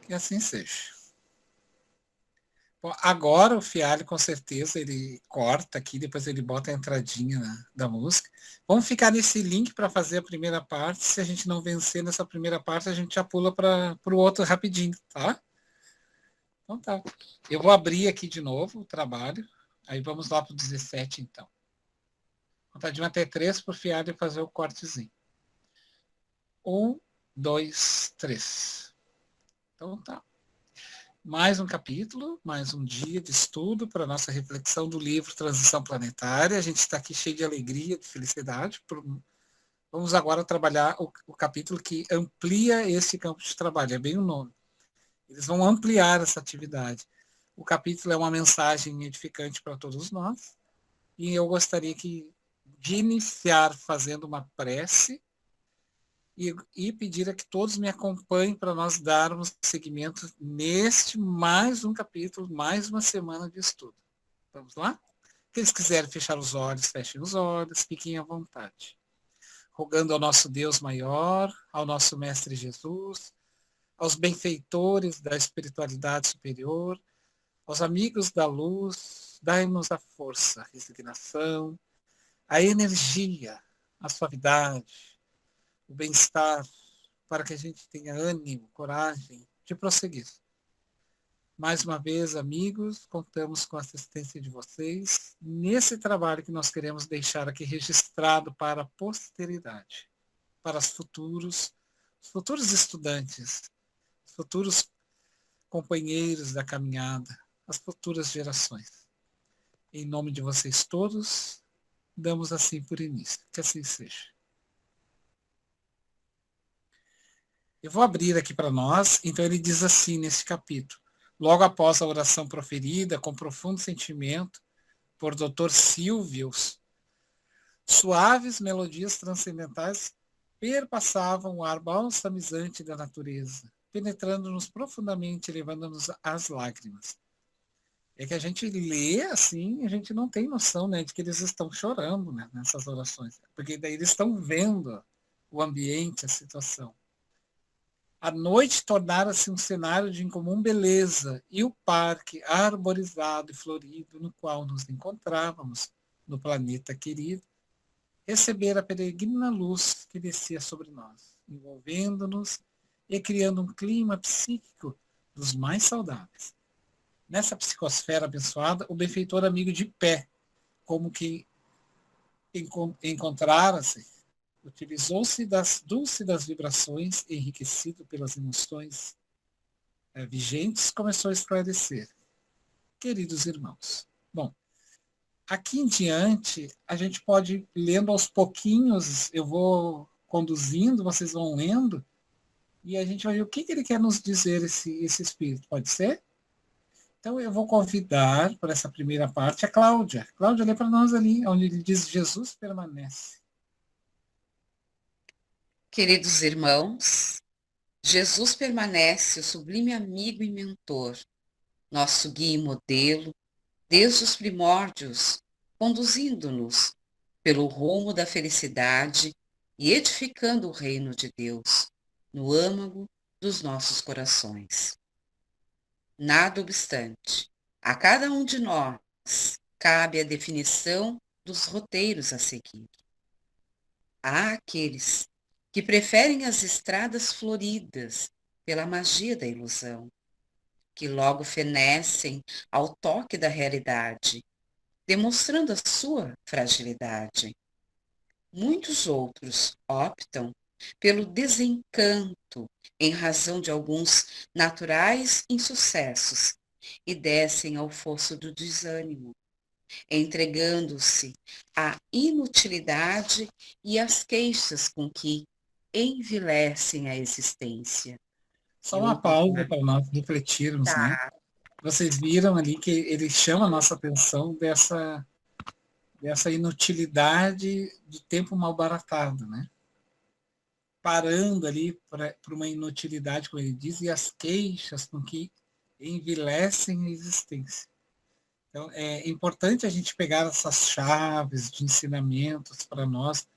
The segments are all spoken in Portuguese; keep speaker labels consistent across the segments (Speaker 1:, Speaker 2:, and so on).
Speaker 1: Que assim seja. Bom, agora o Fialho, com certeza, ele corta aqui, depois ele bota a entradinha da música. Vamos ficar nesse link para fazer a primeira parte. Se a gente não vencer nessa primeira parte, a gente já pula para o outro rapidinho, tá? Então tá. Eu vou abrir aqui de novo o trabalho. Aí vamos lá para o 17, então. Contadinho até 3 para o Fialho fazer o cortezinho. 1, 2, 3. Então tá. Mais um capítulo, mais um dia de estudo para a nossa reflexão do livro Transição Planetária. A gente está aqui cheio de alegria, de felicidade. Vamos agora trabalhar o capítulo que amplia esse campo de trabalho, é bem o nome. Eles vão ampliar essa atividade. O capítulo é uma mensagem edificante para todos nós, e eu gostaria de iniciar fazendo uma prece e pedir a que todos me acompanhem para nós darmos seguimento neste mais um capítulo, mais uma semana de estudo. Vamos lá? Se eles quiserem fechar os olhos, fechem os olhos, fiquem à vontade. Rogando ao nosso Deus maior, ao nosso Mestre Jesus, aos benfeitores da espiritualidade superior, aos amigos da luz, dai-nos a força, a resignação, a energia, a suavidade, o bem-estar, para que a gente tenha ânimo, coragem de prosseguir. Mais uma vez, amigos, contamos com a assistência de vocês nesse trabalho que nós queremos deixar aqui registrado para a posteridade, para os futuros estudantes, os futuros companheiros da caminhada, as futuras gerações. Em nome de vocês todos, damos assim por início. Que assim seja. Eu vou abrir aqui para nós, então ele diz assim nesse capítulo, logo após a oração proferida, com profundo sentimento, por Dr. Silvius, suaves melodias transcendentais perpassavam o ar balsamizante da natureza, penetrando-nos profundamente, levando-nos às lágrimas. É que a gente lê assim, a gente não tem noção, né, de que eles estão chorando, né, nessas orações, porque daí eles estão vendo o ambiente, a situação. A noite tornara-se um cenário de incomum beleza, e o parque arborizado e florido no qual nos encontrávamos, no planeta querido, recebera a peregrina luz que descia sobre nós, envolvendo-nos e criando um clima psíquico dos mais saudáveis. Nessa psicosfera abençoada, o benfeitor amigo de pé, como que encontrara-se, utilizou-se das dúlcidas vibrações, enriquecido pelas emoções vigentes, começou a esclarecer. Queridos irmãos, bom, aqui em diante, a gente pode ir lendo aos pouquinhos, eu vou conduzindo, vocês vão lendo, e a gente vai ver o que ele quer nos dizer, esse espírito, pode ser? Então eu vou convidar para essa primeira parte a Cláudia. Cláudia, lê para nós ali, onde ele diz Jesus permanece.
Speaker 2: Queridos irmãos, Jesus permanece o sublime amigo e mentor, nosso guia e modelo, desde os primórdios, conduzindo-nos pelo rumo da felicidade e edificando o reino de Deus no âmago dos nossos corações. Nada obstante, a cada um de nós cabe a definição dos roteiros a seguir. Há aqueles que preferem as estradas floridas pela magia da ilusão, que logo fenecem ao toque da realidade, demonstrando a sua fragilidade. Muitos outros optam pelo desencanto em razão de alguns naturais insucessos e descem ao fosso do desânimo, entregando-se à inutilidade e às queixas com que envilecem a existência.
Speaker 1: Só
Speaker 2: E
Speaker 1: uma
Speaker 2: outros
Speaker 1: pausa para nós refletirmos, né?
Speaker 2: tá,
Speaker 1: Vocês viram ali que ele chama a nossa atenção dessa inutilidade do tempo mal baratado, né? Parando ali para uma inutilidade, como ele diz, e as queixas com que envilecem a existência. Então, é importante a gente pegar essas chaves de ensinamentos para nós,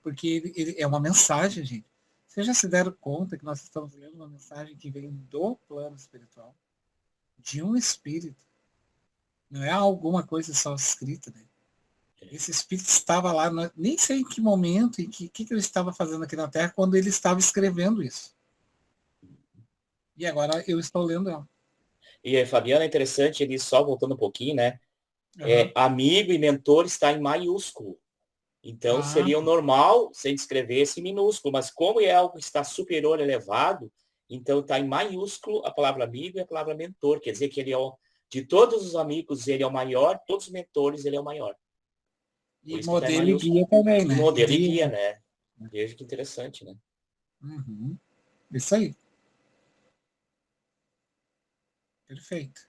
Speaker 1: porque ele é uma mensagem, gente. Vocês já se deram conta que nós estamos lendo uma mensagem que vem do plano espiritual, de um espírito? Não é alguma coisa só escrita, né? Esse espírito estava lá, nem sei em que momento, em que ele estava fazendo aqui na Terra, quando ele estava escrevendo isso. E agora eu estou lendo ela.
Speaker 3: E, Fabiana, é interessante, ele só voltando um pouquinho, né?
Speaker 1: Uhum.
Speaker 3: Amigo e mentor está em maiúsculo. Então, seria o normal se escrevesse em minúsculo, mas como é algo que está superior, elevado, então está em maiúsculo a palavra amigo e a palavra mentor. Quer dizer que ele é de todos os amigos, ele é o maior, todos os mentores, ele é o maior. Por
Speaker 1: E
Speaker 3: isso que está em
Speaker 1: modelo e
Speaker 3: maiúsculo.
Speaker 1: guia também,
Speaker 3: E
Speaker 1: né?
Speaker 3: modelo e guia, né? Veja que interessante, né?
Speaker 1: Uhum. Isso aí. Perfeito.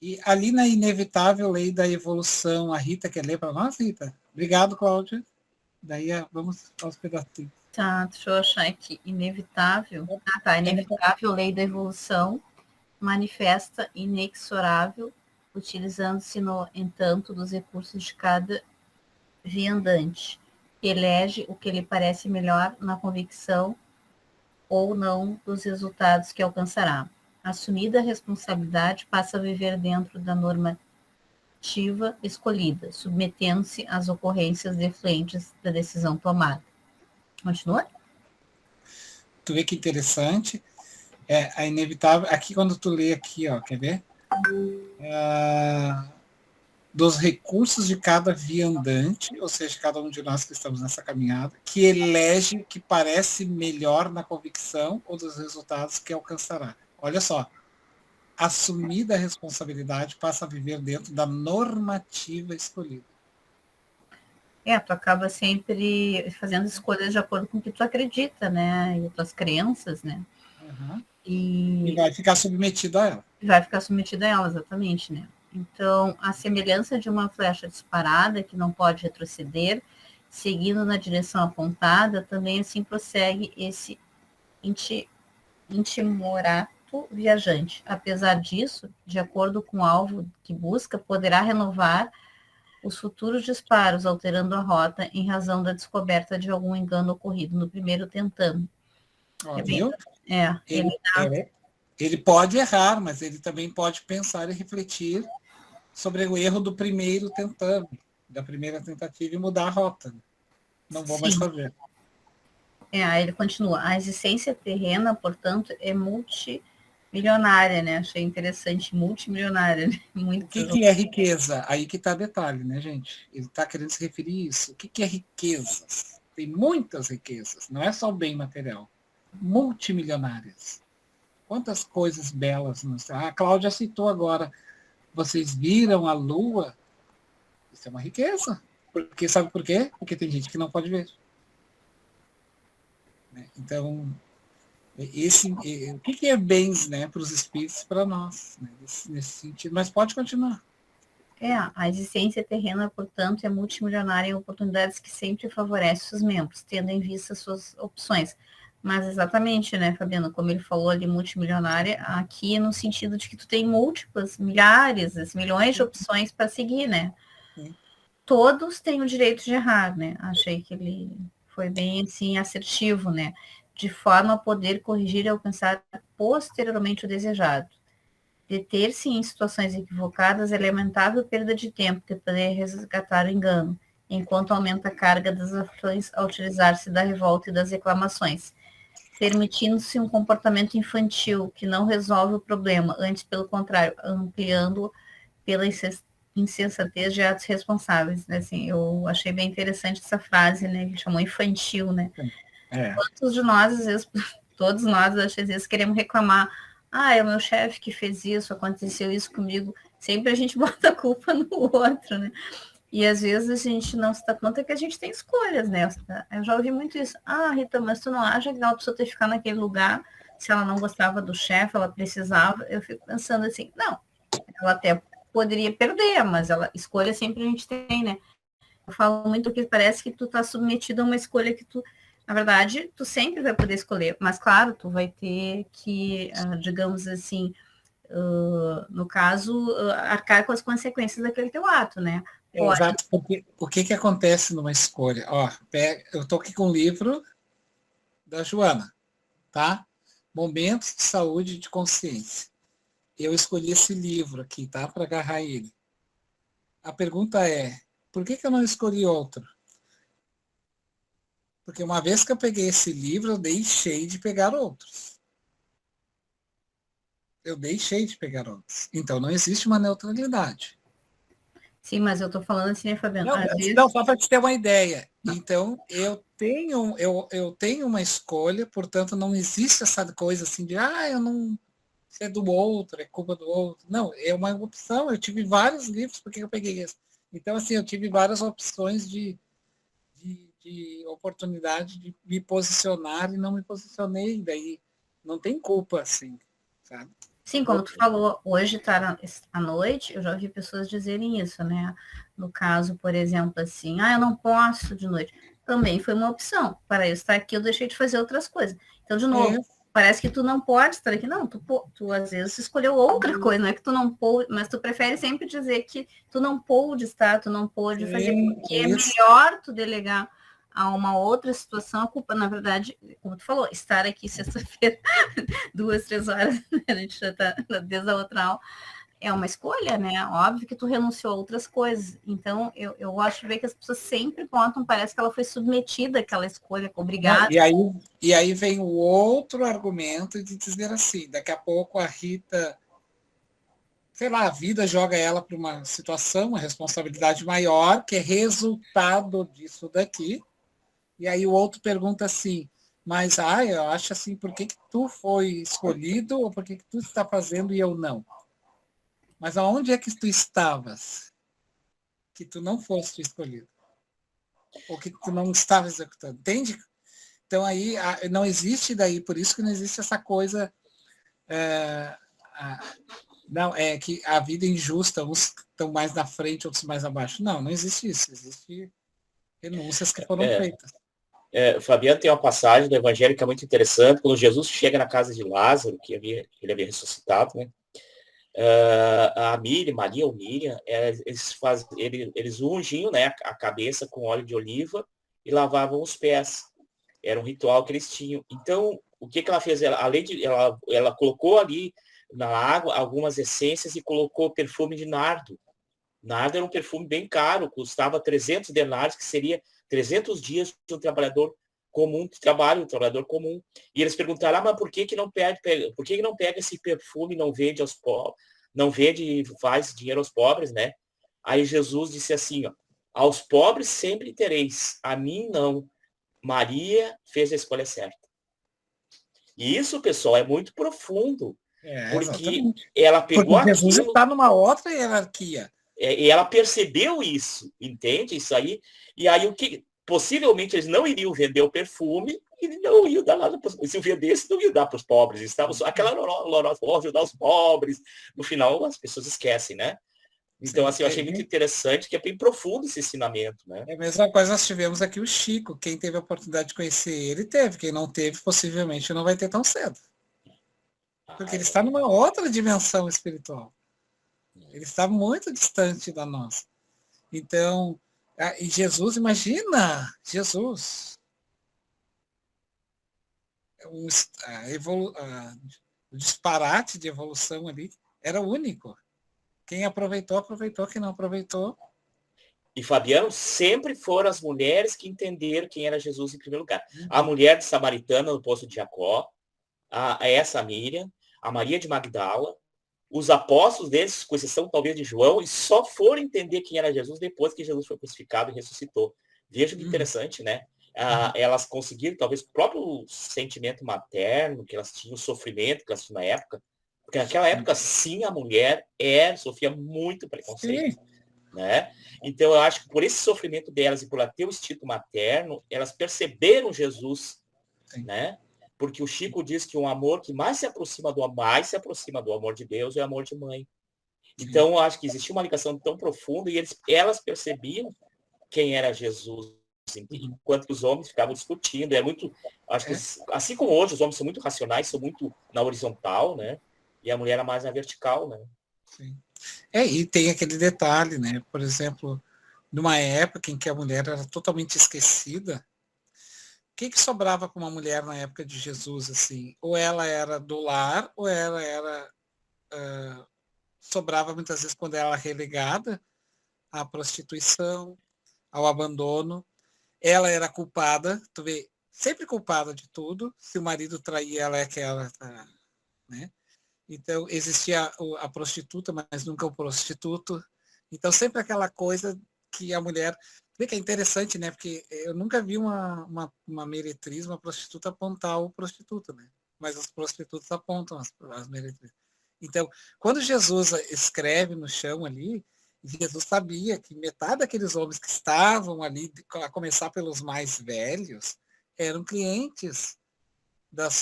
Speaker 1: E ali na inevitável lei da evolução, a Rita quer ler para nós, Rita? Obrigado, Cláudia. Daí vamos aos pedacinhos.
Speaker 4: Tá, deixa eu achar aqui. Inevitável. Ah, tá. Inevitável lei da evolução manifesta inexorável, utilizando-se, no entanto, dos recursos de cada viandante. Elege o que lhe parece melhor na convicção ou não dos resultados que alcançará. Assumida a responsabilidade, passa a viver dentro da normativa escolhida, submetendo-se às ocorrências defluentes da decisão tomada. Continua?
Speaker 1: Tu vê que interessante. A inevitável. Aqui, quando tu lê aqui, ó, quer ver? Dos recursos de cada viandante, ou seja, cada um de nós que estamos nessa caminhada, que elege o que parece melhor na convicção ou dos resultados que alcançará. Olha só, assumida a responsabilidade, passa a viver dentro da normativa escolhida.
Speaker 4: Tu acaba sempre fazendo escolhas de acordo com o que tu acredita, né? E as tuas crenças, né?
Speaker 1: Uhum.
Speaker 4: E
Speaker 1: vai ficar submetido a ela.
Speaker 4: Vai ficar submetido a ela, exatamente, né? Então, a semelhança de uma flecha disparada que não pode retroceder, seguindo na direção apontada, também assim prossegue esse intimorato viajante. Apesar disso, de acordo com o alvo que busca, poderá renovar os futuros disparos, alterando a rota em razão da descoberta de algum engano ocorrido no primeiro tentame.
Speaker 1: Viu? Ele pode errar, mas ele também pode pensar e refletir sobre o erro do primeiro tentame, da primeira tentativa, e mudar a rota. Não vou mais fazer.
Speaker 4: Aí ele continua. A existência terrena, portanto, é multimilionária, né? Achei interessante, multimilionária. Né?
Speaker 1: Muito. O que é riqueza? Aí que está detalhe, né, gente? Ele está querendo se referir a isso. O que é riqueza? Tem muitas riquezas, não é só o bem material. Multimilionárias. Quantas coisas belas. A Cláudia citou agora. Vocês viram a Lua? Isso é uma riqueza. Porque, sabe por quê? Porque tem gente que não pode ver. Então, o que é bens, né, para os espíritos e para nós, né, nesse sentido. Mas pode continuar.
Speaker 4: A existência terrena, portanto, é multimilionária em oportunidades que sempre favorece os membros, tendo em vista suas opções. Mas exatamente, né, Fabiana, como ele falou ali, multimilionária, aqui no sentido de que tu tem múltiplas, milhares, milhões de opções para seguir, né? Sim. Todos têm o direito de errar, né? Achei que ele foi bem, assim, assertivo, né? De forma a poder corrigir e alcançar posteriormente o desejado. Deter-se em situações equivocadas é lamentável perda de tempo que poder resgatar o engano, enquanto aumenta a carga das ações ao utilizar-se da revolta e das reclamações, permitindo-se um comportamento infantil que não resolve o problema, antes, pelo contrário, ampliando-o pela insensatez de atos responsáveis. Assim, eu achei bem interessante essa frase, né? Ele chamou infantil, né? Quantos de nós, às vezes, todos nós, às vezes, queremos reclamar. É o meu chefe que fez isso, aconteceu isso comigo. Sempre a gente bota a culpa no outro, né? E às vezes a gente não se dá conta que a gente tem escolhas, né? Eu já ouvi muito isso. Rita, mas tu não acha que ela precisou ter ficado naquele lugar se ela não gostava do chefe, ela precisava? Eu fico pensando assim, não, ela até poderia perder, mas escolha sempre a gente tem, né? Eu falo muito que parece que tu tá submetido a uma escolha que tu, na verdade, tu sempre vai poder escolher, mas claro, tu vai ter que, digamos assim, no caso, arcar com as consequências daquele teu ato, né? Pode.
Speaker 1: Exato, porque o que que acontece numa escolha? Ó, eu estou aqui com o livro da Joana, tá? Momentos de saúde e de consciência. Eu escolhi esse livro aqui, tá? Para agarrar ele. A pergunta é, por que que eu não escolhi outro? Porque uma vez que eu peguei esse livro, eu deixei de pegar outros. Eu deixei de pegar outros. Então, não existe uma neutralidade.
Speaker 4: Sim, mas eu tô falando assim, né, Fabiano?
Speaker 1: Não,
Speaker 4: Às vezes...
Speaker 1: não só para te ter uma ideia. Então, eu tenho uma escolha, portanto, não existe essa coisa assim de, eu não, isso é do outro, é culpa do outro. Não, é uma opção. Eu tive vários livros, por que eu peguei esse? Então, assim, eu tive várias opções de oportunidade de me posicionar e não me posicionei, daí não tem culpa, assim, sabe?
Speaker 4: Sim, como tu falou, hoje tá à noite, eu já ouvi pessoas dizerem isso, né? No caso, por exemplo, assim, eu não posso de noite. Também foi uma opção. Para eu estar aqui, eu deixei de fazer outras coisas. Então, de novo, parece que tu não pode estar aqui. Não, tu às vezes escolheu outra coisa, não é que tu não pôde, mas tu prefere sempre dizer que tu não pôde estar, tu não pôde fazer, porque é melhor tu delegar a uma outra situação, a culpa, na verdade, como tu falou, estar aqui sexta-feira, 2, 3 horas, a gente já está desde a outra aula, é uma escolha, né? Óbvio que tu renunciou a outras coisas. Então, eu gosto de ver que as pessoas sempre contam, parece que ela foi submetida àquela escolha, obrigada.
Speaker 1: E aí vem o outro argumento de dizer assim, daqui a pouco a Rita, sei lá, a vida joga ela para uma situação, uma responsabilidade maior, que é resultado disso daqui. E aí o outro pergunta assim, mas eu acho assim, por que tu foi escolhido ou por que tu está fazendo e eu não? Mas aonde é que tu estavas que tu não foste escolhido? Ou que tu não estava executando? Entende? Então aí não existe daí, por isso que não existe essa coisa não, é que a vida é injusta, uns estão mais na frente, outros mais abaixo. Não, não existe isso. Existe renúncias que foram feitas.
Speaker 3: Fabiano tem uma passagem do Evangelho que é muito interessante, quando Jesus chega na casa de Lázaro, que ele havia ressuscitado, né? A Maria ou Miriam, eles ungiam, né, a cabeça com óleo de oliva e lavavam os pés. Era um ritual que eles tinham. Então, o que ela fez? Ela colocou ali na água algumas essências e colocou perfume de nardo. Nardo era um perfume bem caro, custava 300 denários, que seria 300 dias de um trabalhador comum, de trabalho, um trabalhador comum. E eles perguntaram, mas por que não pega esse perfume e não vende aos pobres, não vende e faz dinheiro aos pobres, né? Aí Jesus disse assim, aos pobres sempre tereis, a mim não. Maria fez a escolha certa. E isso, pessoal, é muito profundo, porque
Speaker 1: exatamente.
Speaker 3: ela pegou
Speaker 1: porque Jesus
Speaker 3: aquilo...
Speaker 1: está numa outra hierarquia.
Speaker 3: E ela percebeu isso, entende? Isso aí. E aí o que possivelmente eles não iriam vender o perfume e não iam dar nada. Se vendesse, não iam dar para os pobres. Estava só aquela ajudar os pobres. No final, as pessoas esquecem, né? Então, assim, eu achei muito interessante, que é bem profundo esse ensinamento, né?
Speaker 1: É a mesma coisa nós tivemos aqui o Chico. Quem teve a oportunidade de conhecer ele, teve. Quem não teve, possivelmente não vai ter tão cedo. Porque ele está numa outra dimensão espiritual. Ele está muito distante da nossa. Então, e Jesus, imagina, Jesus. O disparate de evolução ali era único. Quem aproveitou, aproveitou. Quem não aproveitou...
Speaker 3: E, Fabiano, sempre foram as mulheres que entenderam quem era Jesus em primeiro lugar. A mulher de Samaritana no poço de Jacó, essa Miriam, a Maria de Magdala, os apóstolos deles, com exceção talvez de João, e só foram entender quem era Jesus depois que Jesus foi crucificado e ressuscitou. Veja que interessante, né? Elas conseguiram, talvez, o próprio sentimento materno que elas tinham, o sofrimento que elas tinham na época, porque naquela época, sim, a mulher sofria muito preconceito. Né? Então, eu acho que por esse sofrimento delas e por ela ter o instinto materno, elas perceberam Jesus, né? Porque o Chico diz que um amor que mais se aproxima do amor de Deus é o amor de mãe. Então, eu acho que existia uma ligação tão profunda e elas percebiam quem era Jesus, enquanto que os homens ficavam discutindo. Acho que, assim como hoje, os homens são muito racionais, são muito na horizontal, né? E a mulher é mais na vertical, né?
Speaker 1: Sim. E tem aquele detalhe, né? Por exemplo, numa época em que a mulher era totalmente esquecida, o que sobrava para uma mulher na época de Jesus, assim? Ou ela era do lar, ou ela era... sobrava muitas vezes quando ela era relegada à prostituição, ao abandono. Ela era culpada, tu vê, sempre culpada de tudo. Se o marido traía, ela é que ela... né? Então, existia a prostituta, mas nunca o prostituto. Então, sempre aquela coisa que a mulher... Vê que é interessante, né? Porque eu nunca vi uma meretriz, uma prostituta apontar o prostituto, né? Mas os prostitutos apontam as meretrizes. Então, quando Jesus escreve no chão ali, Jesus sabia que metade daqueles homens que estavam ali, a começar pelos mais velhos, eram clientes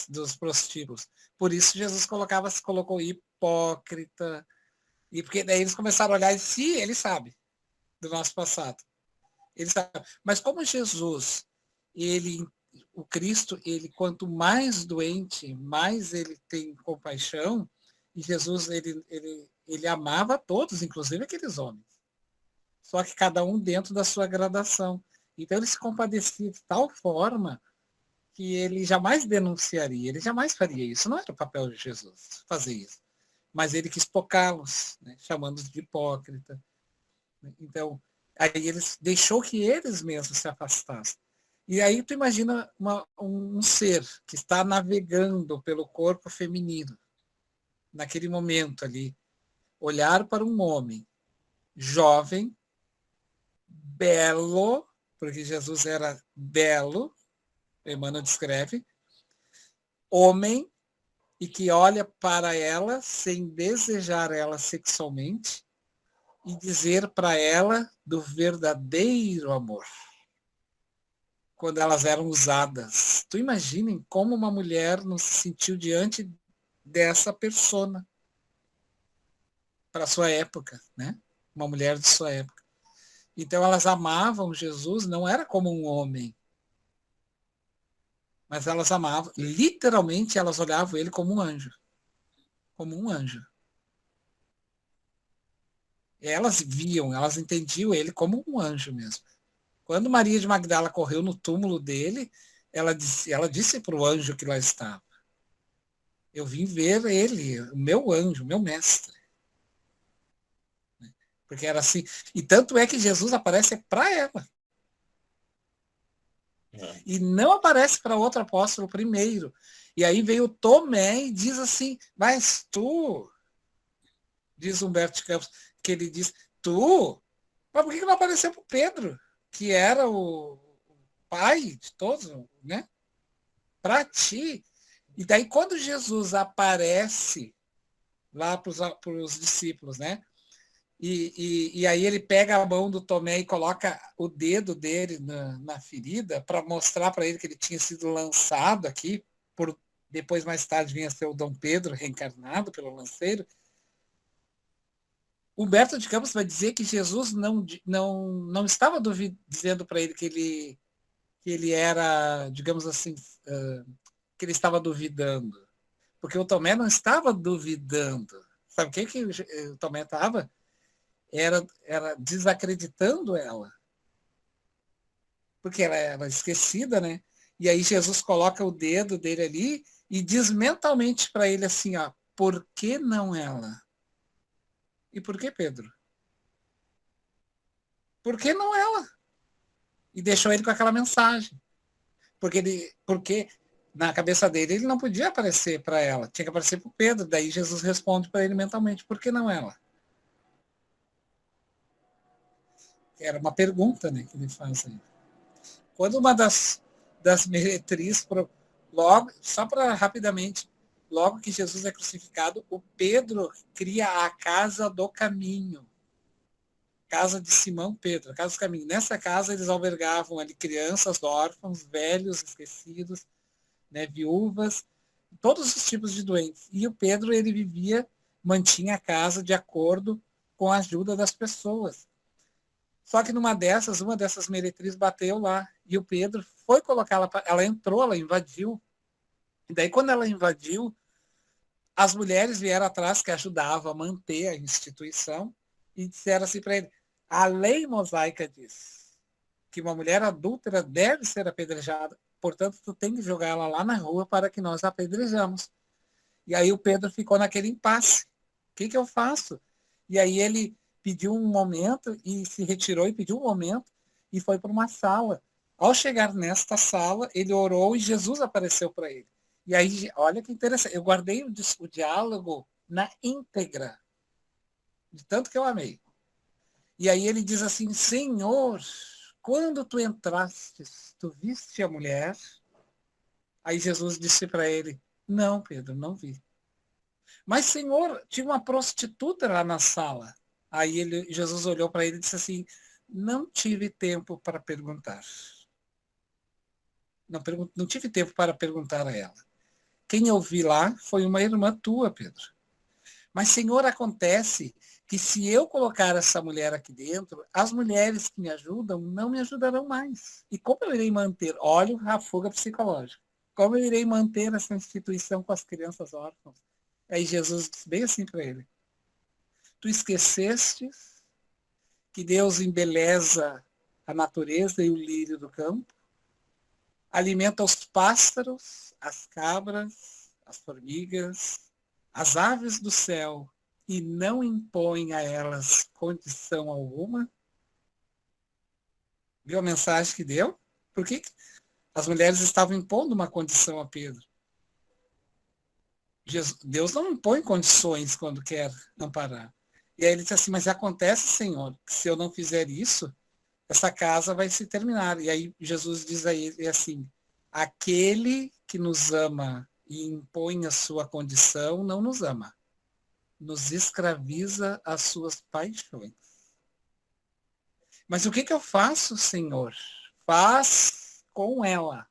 Speaker 1: dos prostíbulos. Por isso Jesus colocou hipócrita, e porque daí eles começaram a olhar e sim, ele sabe do nosso passado. Ele sabe. Mas como Jesus, o Cristo, ele quanto mais doente, mais ele tem compaixão, e Jesus, ele amava todos, inclusive aqueles homens. Só que cada um dentro da sua gradação. Então ele se compadecia de tal forma que ele jamais denunciaria, ele jamais faria isso. Não era o papel de Jesus fazer isso. Mas ele quis tocá-los, né, chamando-os de hipócrita. Então, aí eles deixou que eles mesmos se afastassem. E aí tu imagina um ser que está navegando pelo corpo feminino, naquele momento ali, olhar para um homem jovem, belo, porque Jesus era belo, Emmanuel descreve, homem, e que olha para ela sem desejar ela sexualmente e dizer para ela do verdadeiro amor, quando elas eram usadas. Tu imaginem como uma mulher não se sentiu diante dessa persona para sua época, né? Uma mulher de sua época. Então elas amavam Jesus, não era como um homem, mas elas amavam, literalmente elas olhavam ele como um anjo. Como um anjo. Elas viam, elas entendiam ele como um anjo mesmo. Quando Maria de Magdala correu no túmulo dele, ela disse para o anjo que lá estava: eu vim ver ele, o meu anjo, o meu mestre. Porque era assim. E tanto é que Jesus aparece para ela. E não aparece para outro apóstolo primeiro. E aí veio Tomé e diz assim: mas tu, diz Humberto de Campos, que ele diz: tu? Mas por que não apareceu para Pedro, que era o pai de todos, né? Para ti. E daí, quando Jesus aparece lá para os discípulos, né? E aí ele pega a mão do Tomé e coloca o dedo dele na ferida para mostrar para ele que ele tinha sido lançado aqui, depois mais tarde vinha ser o Dom Pedro reencarnado pelo lanceiro. Humberto de Campos vai dizer que Jesus não estava dizendo para ele que ele era, digamos assim, que ele estava duvidando. Porque o Tomé não estava duvidando. Sabe o que o Tomé estava? Era desacreditando ela. Porque ela era esquecida, né? E aí Jesus coloca o dedo dele ali e diz mentalmente para ele assim, ó, por que não ela? E por que Pedro? Por que não ela? E deixou ele com aquela mensagem. Porque na cabeça dele ele não podia aparecer para ela, tinha que aparecer para o Pedro. Daí Jesus responde para ele mentalmente, por que não ela? Era uma pergunta, né, que ele faz aí. Quando uma das meretrizes, logo, só para rapidamente, logo que Jesus é crucificado, o Pedro cria a casa do caminho. Casa de Simão Pedro, casa do caminho. Nessa casa eles albergavam ali crianças, órfãos, velhos, esquecidos, né, viúvas, todos os tipos de doentes. E o Pedro, ele mantinha a casa de acordo com a ajuda das pessoas. Só que uma dessas meretrizes bateu lá. E o Pedro foi colocá-la, ela entrou, ela invadiu. E daí, quando ela invadiu, as mulheres vieram atrás que ajudavam a manter a instituição e disseram assim para ele: A lei mosaica diz que uma mulher adúltera deve ser apedrejada, portanto, tu tem que jogar ela lá na rua para que nós a apedrejamos. E aí o Pedro ficou naquele impasse. O que eu faço? E aí ele pediu um momento e se retirou e pediu um momento e foi para uma sala. Ao chegar nesta sala, ele orou e Jesus apareceu para ele. E aí, olha que interessante, eu guardei o diálogo na íntegra, de tanto que eu amei. E aí ele diz assim, Senhor, quando tu entraste, tu viste a mulher? Aí Jesus disse para ele, não, Pedro, não vi. Mas, Senhor, tinha uma prostituta lá na sala. Aí Jesus olhou para ele e disse assim, não tive tempo para perguntar. Não tive tempo para perguntar a ela. Quem eu vi lá foi uma irmã tua, Pedro. Mas, Senhor, acontece que se eu colocar essa mulher aqui dentro, as mulheres que me ajudam não me ajudarão mais. E como eu irei manter, olha a fuga psicológica, como eu irei manter essa instituição com as crianças órfãs? Aí Jesus disse bem assim para ele, tu esqueceste que Deus embeleza a natureza e o lírio do campo, alimenta os pássaros, as cabras, as formigas, as aves do céu, e não impõe a elas condição alguma? Viu a mensagem que deu? Por que as mulheres estavam impondo uma condição a Pedro? Deus não impõe condições quando quer amparar. E aí ele disse assim, mas acontece, Senhor, que se eu não fizer isso, essa casa vai se terminar. E aí Jesus diz a ele assim, aquele que nos ama e impõe a sua condição não nos ama. Nos escraviza às suas paixões. Mas o que eu faço, Senhor? Faz com ela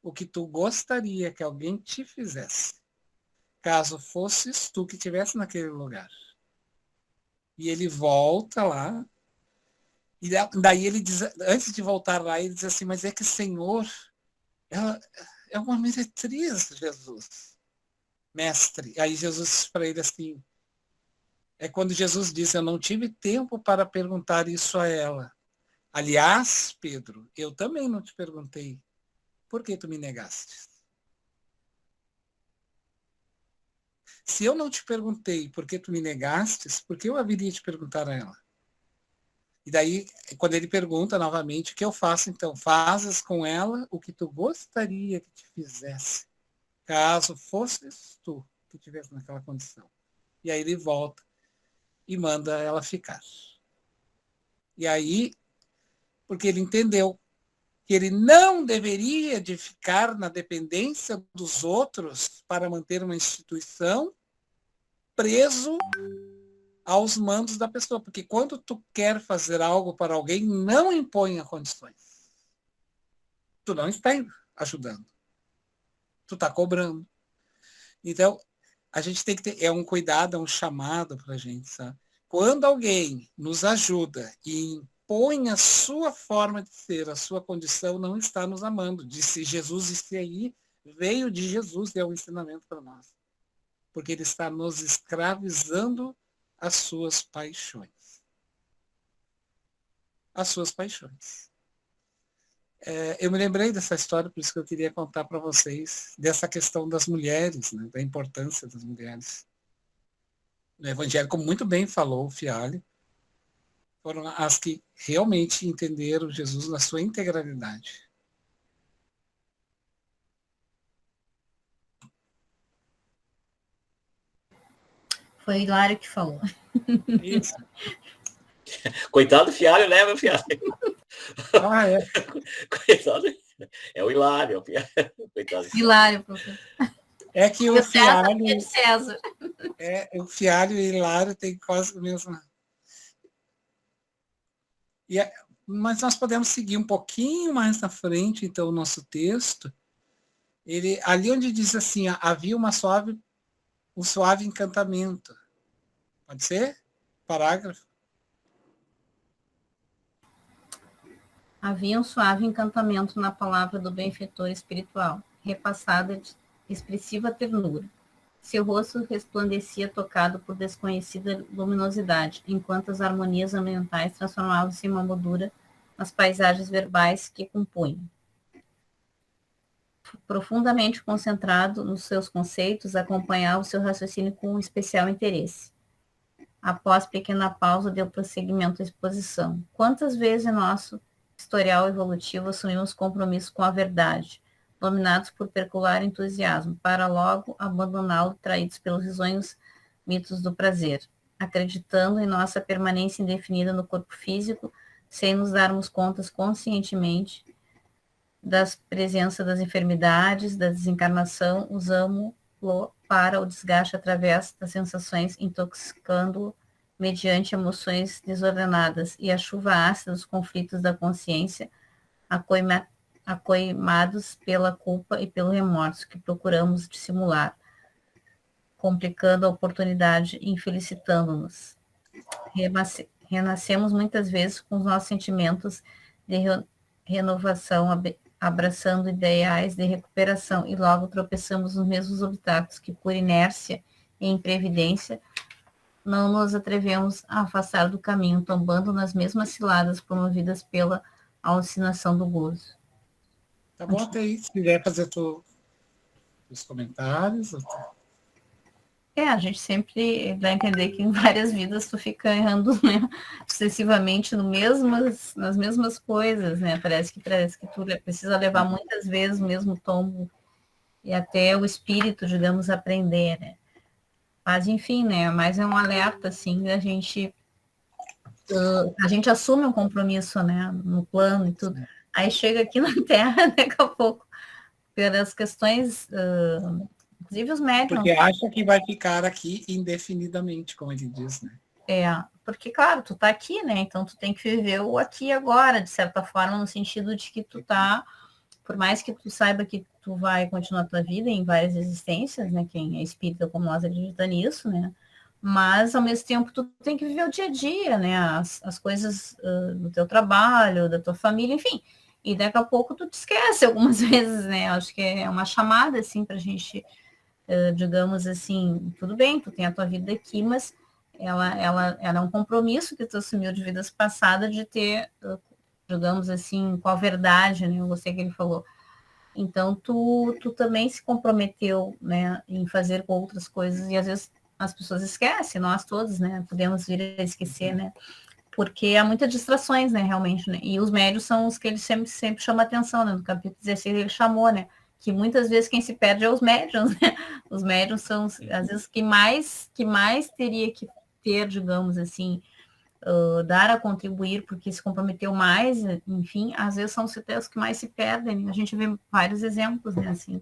Speaker 1: o que tu gostaria que alguém te fizesse, caso fosses tu que estivesse naquele lugar. E ele volta lá, e daí ele diz, antes de voltar lá, ele diz assim, mas é que, Senhor, ela é uma meretriz, Jesus, mestre. Aí Jesus diz para ele assim, é quando Jesus diz, eu não tive tempo para perguntar isso a ela. Aliás, Pedro, eu também não te perguntei, por que tu me negaste? Se eu não te perguntei por que tu me negastes, por que eu haveria de perguntar a ela? E daí, quando ele pergunta novamente, o que eu faço então? Fazes com ela o que tu gostaria que te fizesse, caso fosses tu que estivesse naquela condição. E aí ele volta e manda ela ficar. E aí, porque ele entendeu que ele não deveria de ficar na dependência dos outros para manter uma instituição preso aos mandos da pessoa. Porque quando tu quer fazer algo para alguém, não imponha condições. Tu não está ajudando. Tu está cobrando. Então, a gente tem que ter, é um cuidado, é um chamado para a gente, sabe? Quando alguém nos ajuda e impõe a sua forma de ser, a sua condição, não está nos amando. Disse Jesus, isso aí veio de Jesus e é um ensinamento para nós. Porque ele está nos escravizando às suas paixões. As suas paixões. Eu me lembrei dessa história, por isso que eu queria contar para vocês, dessa questão das mulheres, né, da importância das mulheres. No Evangelho, como muito bem falou o Fialho, foram as que realmente entenderam Jesus na sua integralidade.
Speaker 4: Foi o Hilário que falou.
Speaker 1: Isso.
Speaker 3: Coitado do Fialho, né, meu Fialho?
Speaker 1: Ah, é.
Speaker 3: Coitado. É o Hilário, é o Fialho. Coitado.
Speaker 4: Hilário, professor.
Speaker 1: É que o Fialho...
Speaker 4: É de César.
Speaker 1: O Fialho e o Hilário têm quase o mesmo... Mas nós podemos seguir um pouquinho mais na frente, então, o nosso texto. Ali onde diz assim, havia um suave encantamento. Pode ser? Parágrafo.
Speaker 4: Havia um suave encantamento na palavra do benfeitor espiritual, repassada de expressiva ternura. Seu rosto resplandecia tocado por desconhecida luminosidade, enquanto as harmonias ambientais transformavam-se em uma moldura nas paisagens verbais que compunham. Profundamente concentrado nos seus conceitos, acompanhava o seu raciocínio com especial interesse. Após pequena pausa, deu prosseguimento à exposição. Quantas vezes em nosso historial evolutivo assumimos compromisso com a verdade, dominados por peculiar entusiasmo, para logo abandoná-lo, traídos pelos risonhos mitos do prazer, acreditando em nossa permanência indefinida no corpo físico, sem nos darmos contas conscientemente das presença das enfermidades, da desencarnação, usamos-lo para o desgaste através das sensações, intoxicando-o mediante emoções desordenadas e a chuva ácida dos conflitos da consciência, acoimados pela culpa e pelo remorso que procuramos dissimular, complicando a oportunidade e infelicitando-nos. Renascemos muitas vezes com os nossos sentimentos de renovação, abraçando ideais de recuperação e logo tropeçamos nos mesmos obstáculos que, por inércia e imprevidência, não nos atrevemos a afastar do caminho, tombando nas mesmas ciladas promovidas pela alucinação do gozo.
Speaker 1: Tá bom até aí, se quiser fazer os comentários.
Speaker 4: A gente sempre dá a entender que em várias vidas tu fica errando, né, sucessivamente nas mesmas coisas, né? Parece que tu precisa levar muitas vezes o mesmo tombo e até o espírito, digamos, aprender, né? Mas enfim, né? Mas é um alerta, assim, a gente assume um compromisso, né, no plano e tudo. Aí chega aqui na Terra, daqui a pouco, pelas questões inclusive os médiums.
Speaker 1: Porque acha que vai ficar aqui indefinidamente, como ele diz, né?
Speaker 4: Porque, claro, tu tá aqui, né? Então tu tem que viver o aqui e agora, de certa forma, no sentido de que tu tá, por mais que tu saiba que tu vai continuar a tua vida em várias existências, né? Quem é espírita como nós acredita nisso, né? Mas, ao mesmo tempo, tu tem que viver o dia a dia, né? As coisas do teu trabalho, da tua família, enfim. E daqui a pouco tu te esquece algumas vezes, né? Acho que é uma chamada, assim, pra gente... digamos assim, tudo bem, tu tem a tua vida aqui, mas ela é um compromisso que tu assumiu de vidas passadas de ter, digamos assim, com a verdade, né? Eu gostei que ele falou. Então, tu também se comprometeu, né, em fazer outras coisas, e às vezes as pessoas esquecem, nós todos, né, podemos vir a esquecer, né, porque há muitas distrações, né, realmente, né, e os médios são os que ele sempre chama atenção, né, no capítulo 16 ele chamou, né, que muitas vezes quem se perde é os médiums, né, os médiums são, às vezes, que mais teria que ter, digamos assim, dar a contribuir, porque se comprometeu mais, enfim, às vezes são até os que mais se perdem, a gente vê vários exemplos, né, assim,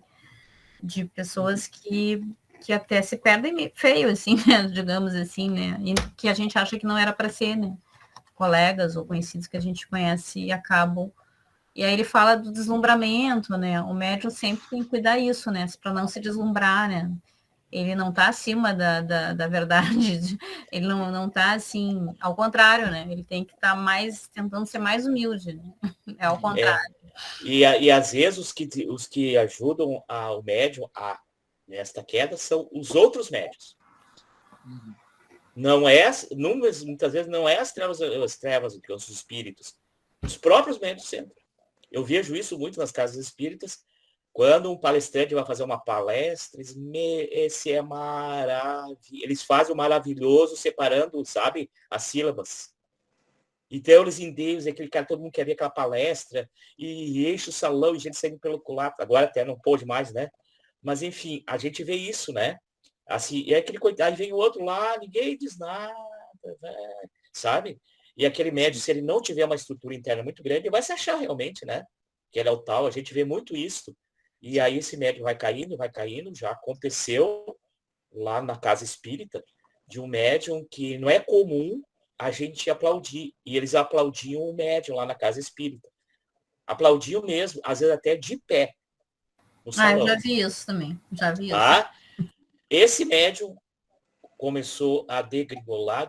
Speaker 4: de pessoas que até se perdem feio, assim, né, digamos assim, né, e que a gente acha que não era para ser, né, colegas ou conhecidos que a gente conhece e acabam. E aí ele fala do deslumbramento, né? O médium sempre tem que cuidar isso, né? Para não se deslumbrar, né? Ele não está acima da verdade, ele não está assim, ao contrário, né? Ele tem que estar tentando ser mais humilde, né? É ao contrário.
Speaker 3: E às vezes os que ajudam o médium nesta queda são os outros médios. Não é, muitas vezes não é as trevas que os espíritos, os próprios médios sempre. Eu vejo isso muito nas casas espíritas, quando um palestrante vai fazer uma palestra, esse é maravilhoso. Eles fazem o maravilhoso separando, sabe, as sílabas. Então eles endeiam, aquele cara, todo mundo quer ver aquela palestra, e enche o salão, e gente saindo pelo lado. Agora até não pôde mais, né? Mas enfim, a gente vê isso, né? Assim, e aquele coitado, vem o outro lá, ninguém diz nada, sabe? E aquele médium, se ele não tiver uma estrutura interna muito grande, ele vai se achar realmente, né? Que ele é o tal, a gente vê muito isso. E aí esse médium vai caindo, já aconteceu lá na casa espírita, de um médium que não é comum a gente aplaudir. E eles aplaudiam o médium lá na casa espírita. Aplaudiam mesmo, às vezes até de pé. No salão.
Speaker 4: Eu já vi isso também,
Speaker 3: Tá? Esse médium começou a degringolar,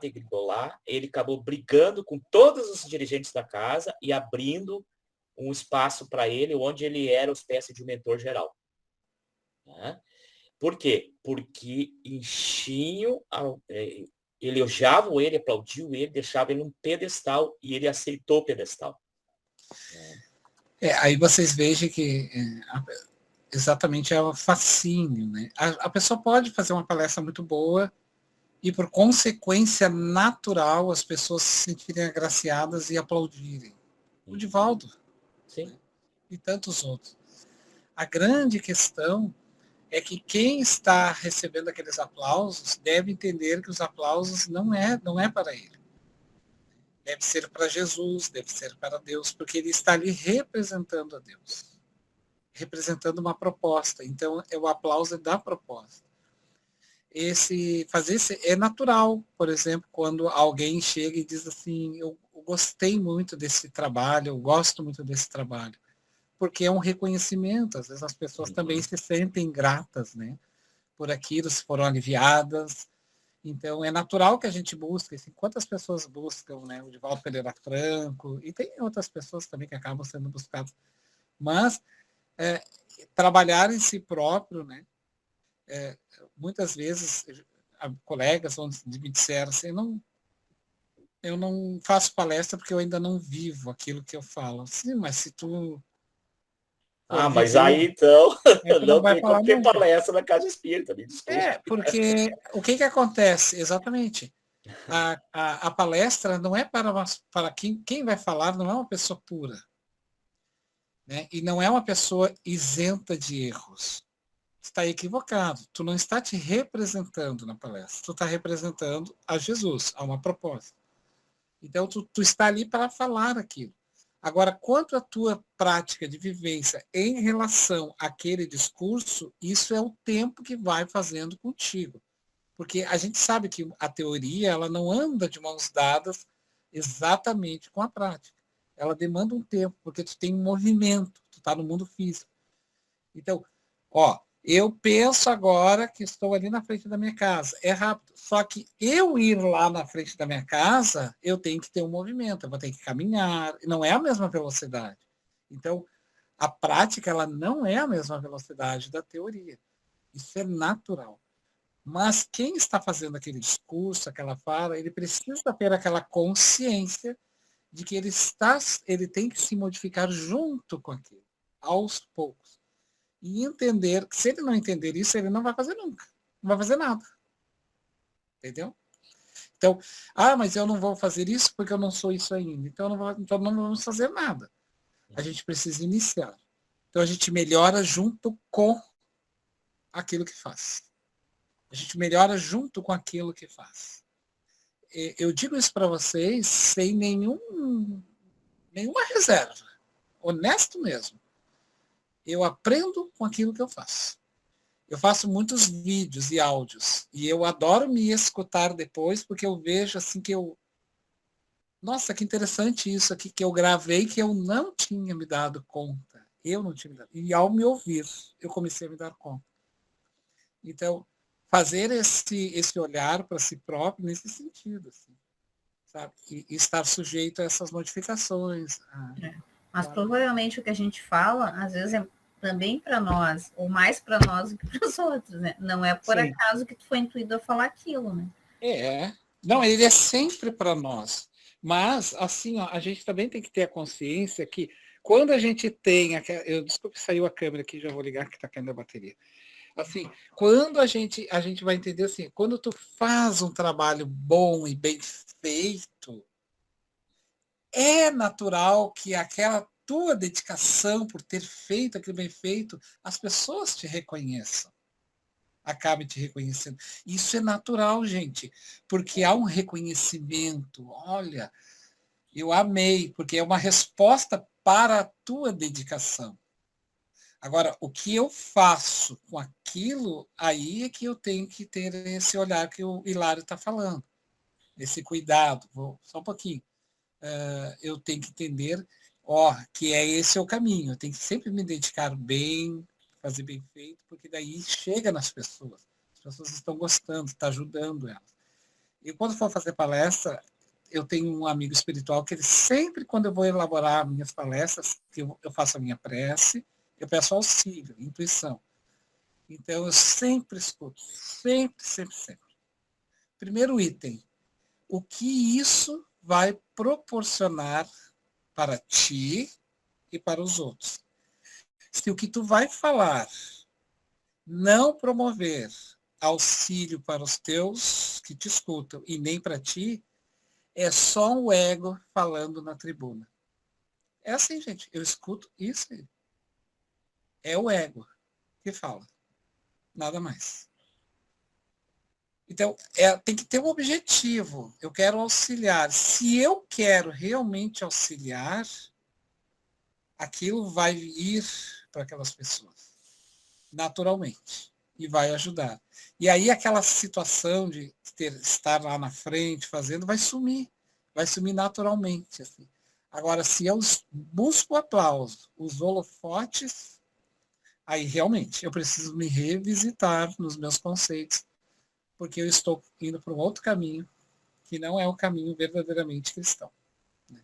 Speaker 3: ele acabou brigando com todos os dirigentes da casa e abrindo um espaço para ele, onde ele era uma espécie de mentor geral. Tá? Por quê? Porque enchiam, elogiavam ele, aplaudiam ele, deixavam ele num pedestal e ele aceitou o pedestal.
Speaker 1: Aí vocês vejam que exatamente é o fascínio, né? A pessoa pode fazer uma palestra muito boa e, por consequência natural, as pessoas se sentirem agraciadas e aplaudirem. O Divaldo,
Speaker 3: Sim.
Speaker 1: Né? E tantos outros. A grande questão é que quem está recebendo aqueles aplausos deve entender que os aplausos não é para ele. Deve ser para Jesus, deve ser para Deus, porque ele está ali representando a Deus, representando uma proposta. Então, o aplauso é da proposta. Fazer esse é natural, por exemplo, quando alguém chega e diz assim, eu gostei muito desse trabalho, eu gosto muito desse trabalho, porque é um reconhecimento. Às vezes as pessoas também se sentem gratas, né, por aquilo, se foram aliviadas. Então, é natural que a gente busque. Assim, quantas pessoas buscam, né? O Divaldo Pereira Franco, e tem outras pessoas também que acabam sendo buscadas. Mas, trabalhar em si próprio, né? Muitas vezes, colegas me disseram assim, eu não faço palestra porque eu ainda não vivo aquilo que eu falo. Sim, mas se tu...
Speaker 3: Mas aí, então,
Speaker 1: tu não
Speaker 3: não
Speaker 1: vai
Speaker 3: tem
Speaker 1: falar
Speaker 3: como ter
Speaker 1: nunca.
Speaker 3: palestra na Casa Espírita, me desculpe.
Speaker 1: Porque o que acontece? Exatamente. A palestra não é para quem vai falar, não é uma pessoa pura. Né? E não é uma pessoa isenta de erros. Está equivocado. Tu não está te representando na palestra. Tu está representando a Jesus, a uma proposta. Então, tu está ali para falar aquilo. Agora, quanto à tua prática de vivência em relação àquele discurso, isso é o tempo que vai fazendo contigo. Porque a gente sabe que a teoria ela não anda de mãos dadas exatamente com a prática. Ela demanda um tempo, porque tu tem um movimento, tu está no mundo físico. Então, eu penso agora que estou ali na frente da minha casa. É rápido. Só que eu ir lá na frente da minha casa, eu tenho que ter um movimento, eu vou ter que caminhar. Não é a mesma velocidade. Então, a prática ela não é a mesma velocidade da teoria. Isso é natural. Mas quem está fazendo aquele discurso, aquela fala, ele precisa ter aquela consciência de que ele tem que se modificar junto com aquilo, aos poucos. E entender que se ele não entender isso, ele não vai fazer nunca. Não vai fazer nada. Entendeu? Então, mas eu não vou fazer isso porque eu não sou isso ainda. Então não vamos fazer nada. A gente precisa iniciar. Então a gente melhora junto com aquilo que faz. A gente melhora junto com aquilo que faz. Eu digo isso para vocês sem nenhuma reserva. Honesto mesmo. Eu aprendo com aquilo que eu faço. Eu faço muitos vídeos e áudios. E eu adoro me escutar depois, porque eu vejo assim que nossa, que interessante isso aqui que eu gravei, que eu não tinha me dado conta. Eu não tinha me dado. E ao me ouvir, eu comecei a me dar conta. Então, fazer esse olhar para si próprio nesse sentido, assim, sabe? E estar sujeito a essas modificações.
Speaker 4: Mas provavelmente o que a gente fala, às vezes é também para nós, ou mais para nós do que para os outros, né? Não é por acaso que tu foi intuído a falar aquilo, né?
Speaker 1: Não, ele é sempre para nós. Mas, assim, a gente também tem que ter a consciência que quando a gente tem... Desculpe, saiu a câmera aqui, já vou ligar que está caindo a bateria. Assim, quando a gente vai entender assim, quando tu faz um trabalho bom e bem feito, é natural que aquela tua dedicação por ter feito aquilo bem feito, as pessoas te reconheçam. Acabem te reconhecendo. Isso é natural, gente, porque há um reconhecimento. Olha, eu amei, porque é uma resposta para a tua dedicação. Agora, o que eu faço com aquilo, aí é que eu tenho que ter esse olhar que o Hilário está falando, esse cuidado. Só um pouquinho. Eu tenho que entender que esse é o caminho. Eu tenho que sempre me dedicar bem, fazer bem feito, porque daí chega nas pessoas. As pessoas estão gostando, está ajudando elas. E quando for fazer palestra, eu tenho um amigo espiritual que ele sempre, quando eu vou elaborar minhas palestras, que eu faço a minha prece, eu peço auxílio, intuição. Então, eu sempre escuto, sempre, sempre, sempre. Primeiro item, o que isso vai proporcionar para ti e para os outros? Se o que tu vai falar não promover auxílio para os teus que te escutam e nem para ti, é só o ego falando na tribuna. É assim, gente, eu escuto isso aí. É o ego que fala, nada mais. Então, tem que ter um objetivo. Eu quero auxiliar. Se eu quero realmente auxiliar, aquilo vai ir para aquelas pessoas, naturalmente, e vai ajudar. E aí aquela situação de estar lá na frente fazendo vai sumir naturalmente. Assim. Agora, se eu busco aplauso, os holofotes, aí realmente eu preciso me revisitar nos meus conceitos, porque eu estou indo para um outro caminho que não é o caminho verdadeiramente cristão. Né?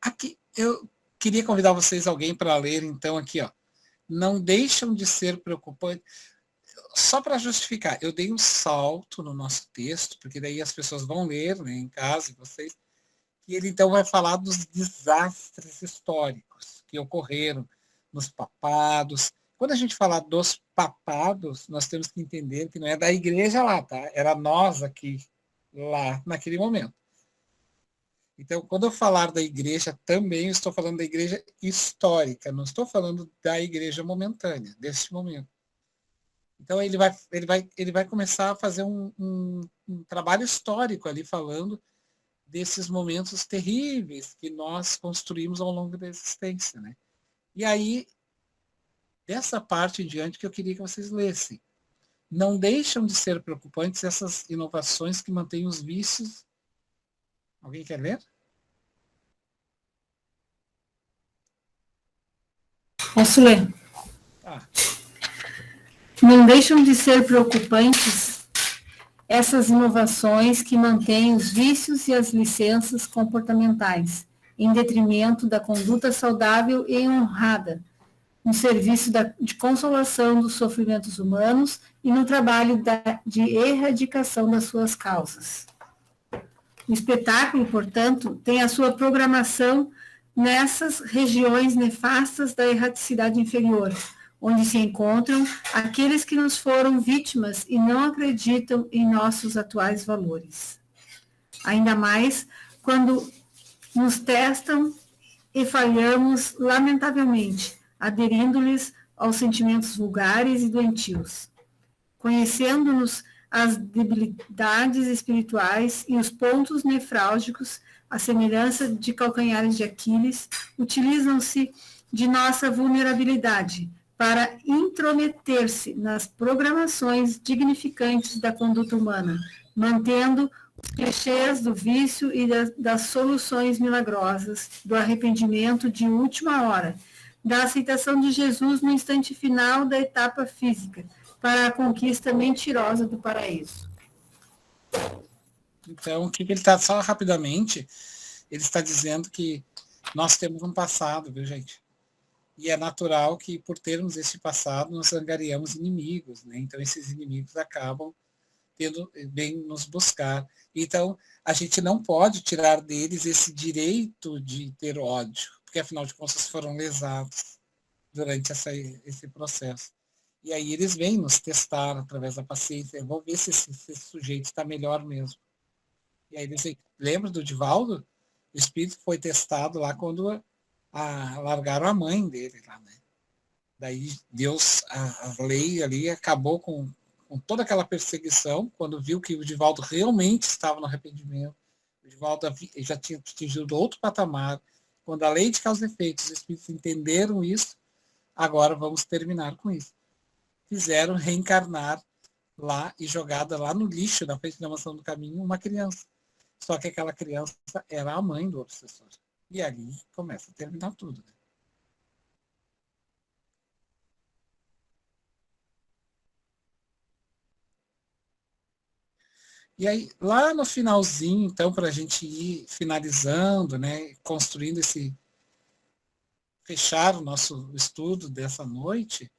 Speaker 1: Aqui, eu queria convidar vocês, alguém, para ler, então, aqui, ó. Não deixam de ser preocupantes. Só para justificar, eu dei um salto no nosso texto, porque daí as pessoas vão ler, né, em casa, vocês, e ele então vai falar dos desastres históricos que ocorreram nos papados. Quando a gente fala dos papados, nós temos que entender que não é da igreja lá, tá? Era nós aqui, lá, naquele momento. Então, quando eu falar da igreja, também estou falando da igreja histórica, não estou falando da igreja momentânea, deste momento. Então, ele vai começar a fazer um trabalho histórico ali, falando desses momentos terríveis que nós construímos ao longo da existência. Né? E aí, dessa parte em diante que eu queria que vocês lessem. Não deixam de ser preocupantes essas inovações que mantêm os vícios. Alguém quer ler?
Speaker 5: Posso ler?
Speaker 1: Ah.
Speaker 5: Não deixam de ser preocupantes essas inovações que mantêm os vícios e as licenças comportamentais, em detrimento da conduta saudável e honrada, no serviço de consolação dos sofrimentos humanos e no trabalho de erradicação das suas causas. O espetáculo, portanto, tem a sua programação nessas regiões nefastas da erraticidade inferior, onde se encontram aqueles que nos foram vítimas e não acreditam em nossos atuais valores. Ainda mais quando nos testam e falhamos lamentavelmente, aderindo-lhes aos sentimentos vulgares e doentios. Conhecendo-nos as debilidades espirituais e os pontos nefrálgicos, à semelhança de calcanhares de Aquiles, utilizam-se de nossa vulnerabilidade para intrometer-se nas programações dignificantes da conduta humana, mantendo os clichês do vício e das soluções milagrosas, do arrependimento de última hora, da aceitação de Jesus no instante final da etapa física, para a conquista mentirosa do paraíso.
Speaker 1: Então, o que ele está, só rapidamente, ele está dizendo que nós temos um passado, viu, gente? E é natural que, por termos esse passado, nós angariamos inimigos, né? Então, esses inimigos acabam bem nos buscar. Então, a gente não pode tirar deles esse direito de ter ódio, porque, afinal de contas, foram lesados durante esse processo. E aí eles vêm nos testar através da paciência. Vou ver se esse sujeito está melhor mesmo. E aí eles lembram do Divaldo? O espírito foi testado lá quando largaram a mãe dele lá, né? Daí Deus, a lei ali acabou com toda aquela perseguição, quando viu que o Divaldo realmente estava no arrependimento. O Divaldo já tinha atingido outro patamar. Quando a lei de causa e efeito, os espíritos entenderam isso, agora vamos terminar com isso. Fizeram reencarnar lá e jogada lá no lixo, na frente da mansão do caminho, uma criança. Só que aquela criança era a mãe do obsessor. E ali começa a terminar tudo. Né? E aí, lá no finalzinho, então, para a gente ir finalizando, né, construindo fechar o nosso estudo dessa noite,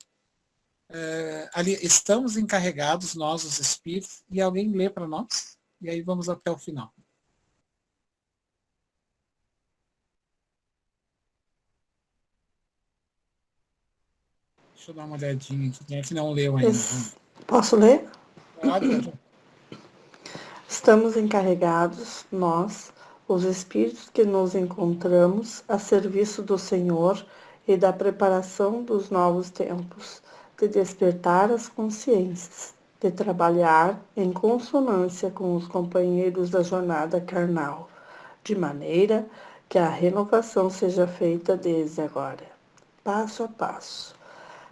Speaker 1: ali estamos encarregados, nós, os espíritos, e alguém lê para nós, e aí vamos até o final. Deixa eu dar uma olhadinha aqui, quem é que não leu ainda?
Speaker 6: Posso ler?
Speaker 1: Pode.
Speaker 6: Estamos encarregados, nós, os espíritos que nos encontramos a serviço do Senhor e da preparação dos novos tempos, de despertar as consciências, de trabalhar em consonância com os companheiros da jornada carnal, de maneira que a renovação seja feita desde agora, passo a passo,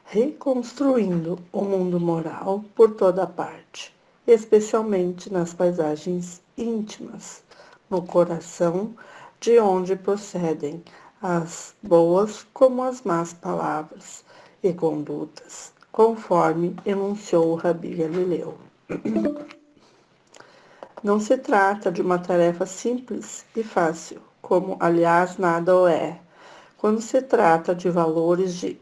Speaker 6: reconstruindo o mundo moral por toda parte, especialmente nas paisagens íntimas, no coração, de onde procedem as boas como as más palavras e condutas, conforme enunciou o Rabi Galileu. Não se trata de uma tarefa simples e fácil, como, aliás, nada o é, quando se trata de valores de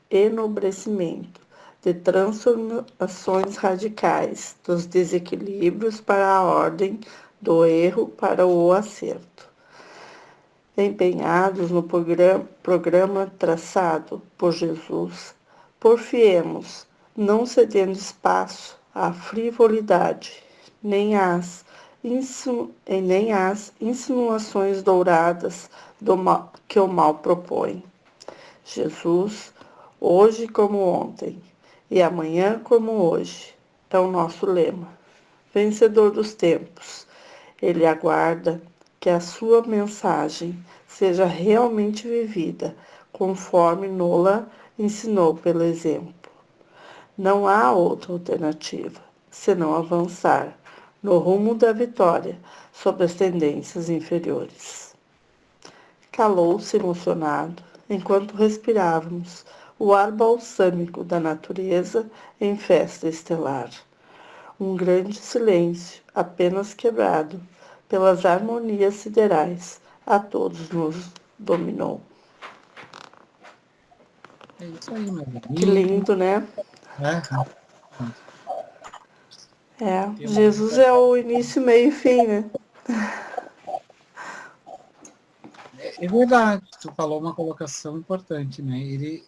Speaker 6: enobrecimento, de transformações radicais, dos desequilíbrios para a ordem, do erro para o acerto. Empenhados no programa traçado por Jesus, porfiemos, não cedendo espaço à frivolidade, nem às insinuações douradas que o mal propõe. Jesus, hoje como ontem, e amanhã como hoje, é o nosso lema. Vencedor dos tempos, ele aguarda que a sua mensagem seja realmente vivida, conforme Nola ensinou pelo exemplo. Não há outra alternativa, senão avançar no rumo da vitória sobre as tendências inferiores. Calou-se emocionado enquanto respirávamos o ar balsâmico da natureza em festa estelar. Um grande silêncio, apenas quebrado pelas harmonias siderais, a todos nos dominou.
Speaker 1: É isso aí, meu amigo.
Speaker 6: Que lindo, né? Jesus é o início, meio e fim, né?
Speaker 1: É verdade, tu falou uma colocação importante, né? Ele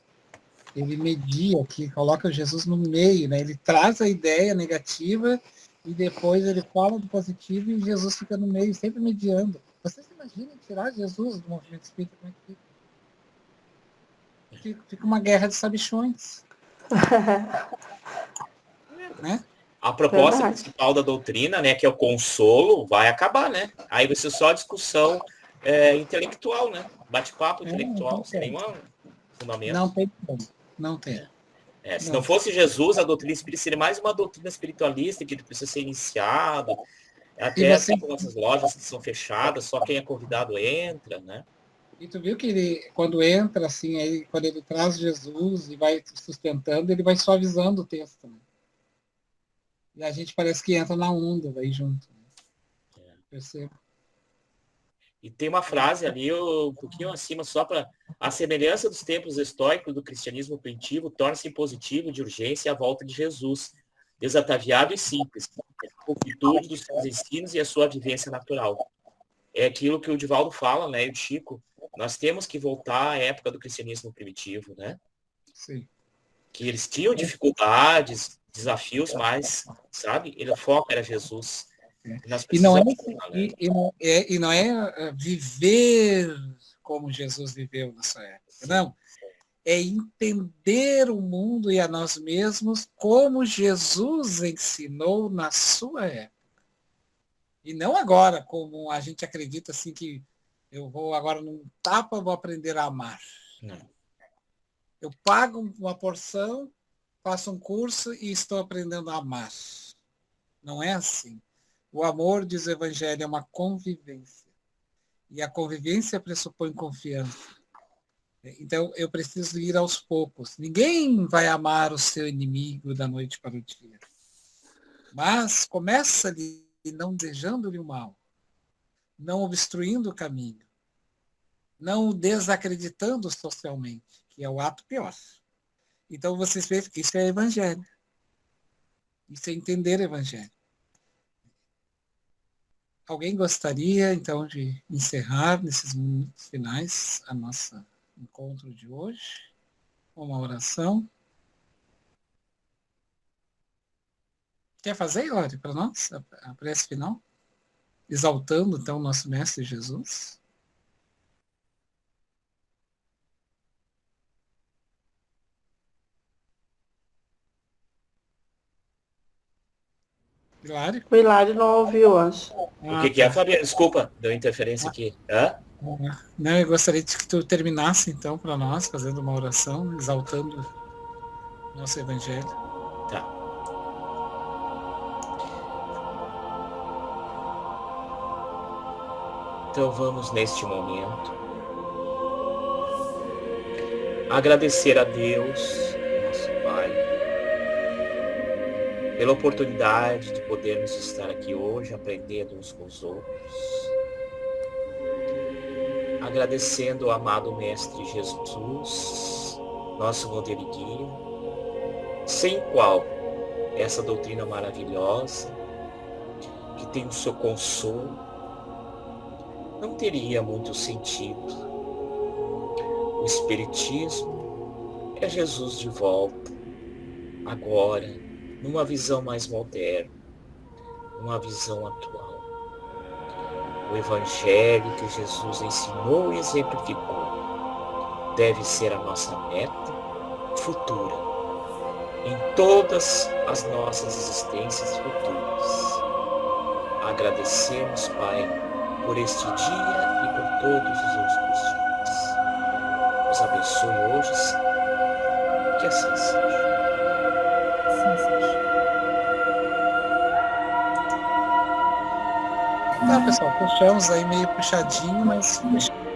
Speaker 1: media aqui, coloca Jesus no meio, né? Ele traz a ideia negativa e depois ele fala do positivo e Jesus fica no meio, sempre mediando. Vocês imaginam tirar Jesus do movimento espírita? Como é que fica uma guerra de sabichões? Né?
Speaker 3: A proposta principal da doutrina, né, que é o consolo, vai acabar, né? Aí vai ser só discussão intelectual, né? Bate-papo intelectual, sem nenhum fundamento.
Speaker 1: Não tem como. Não tem.
Speaker 3: Se não fosse Jesus, a doutrina espírita seria mais uma doutrina espiritualista que precisa ser iniciado. Até essas lojas que são fechadas, só quem é convidado entra, né?
Speaker 1: E tu viu que ele, quando entra, assim, aí, quando ele traz Jesus e vai sustentando, ele vai suavizando o texto, né? E a gente parece que entra na onda, vai junto. Né? Percebo.
Speaker 3: E tem uma frase ali, um pouquinho acima, só para a semelhança dos tempos estoicos do cristianismo primitivo, torna-se impositivo de urgência a volta de Jesus, desataviado e simples, com virtude dos seus ensinos e a sua vivência natural. É aquilo que o Divaldo fala, né, e o Chico, nós temos que voltar à época do cristianismo primitivo, né?
Speaker 1: Sim.
Speaker 3: Que eles tinham dificuldades, desafios, mas, sabe, o foco era Jesus.
Speaker 1: E não é viver como Jesus viveu nessa época, não. É entender o mundo e a nós mesmos como Jesus ensinou na sua época. E não agora, como a gente acredita assim que eu vou agora num tapa, vou aprender a amar.
Speaker 3: Não.
Speaker 1: Eu pago uma porção, faço um curso e estou aprendendo a amar. Não é assim. O amor, diz o Evangelho, é uma convivência. E a convivência pressupõe confiança. Então, eu preciso ir aos poucos. Ninguém vai amar o seu inimigo da noite para o dia. Mas começa ali não desejando-lhe o mal, não obstruindo o caminho, não o desacreditando socialmente, que é o ato pior. Então vocês veem, isso é evangelho. Isso é entender o evangelho. Alguém gostaria, então, de encerrar nesses minutos finais a nossa encontro de hoje? Uma oração? Quer fazer, Iori, para nós, a prece final? Exaltando, então, o nosso Mestre Jesus? Hilário?
Speaker 6: O Hilário não ouviu, acho.
Speaker 3: O que é, Fabiana? Desculpa, deu interferência aqui. Hã?
Speaker 1: Não, eu gostaria de que tu terminasse, então, para nós, fazendo uma oração, exaltando o nosso Evangelho.
Speaker 3: Tá. Então vamos, neste momento, agradecer a Deus, nosso Pai, pela oportunidade de podermos estar aqui hoje, aprendendo uns com os outros. Agradecendo ao amado Mestre Jesus, nosso modelo e guia, sem o qual essa doutrina maravilhosa, que tem o seu consolo, não teria muito sentido. O Espiritismo é Jesus de volta, agora, numa visão mais moderna, numa visão atual. O Evangelho que Jesus ensinou e exemplificou deve ser a nossa meta futura, em todas as nossas existências futuras. Agradecemos, Pai, por este dia e por todos os outros dias. Nos abençoe hoje, Senhor. Que assim seja.
Speaker 4: Assim seja.
Speaker 1: Tá, pessoal, fechamos aí meio puxadinho, mas fechamos.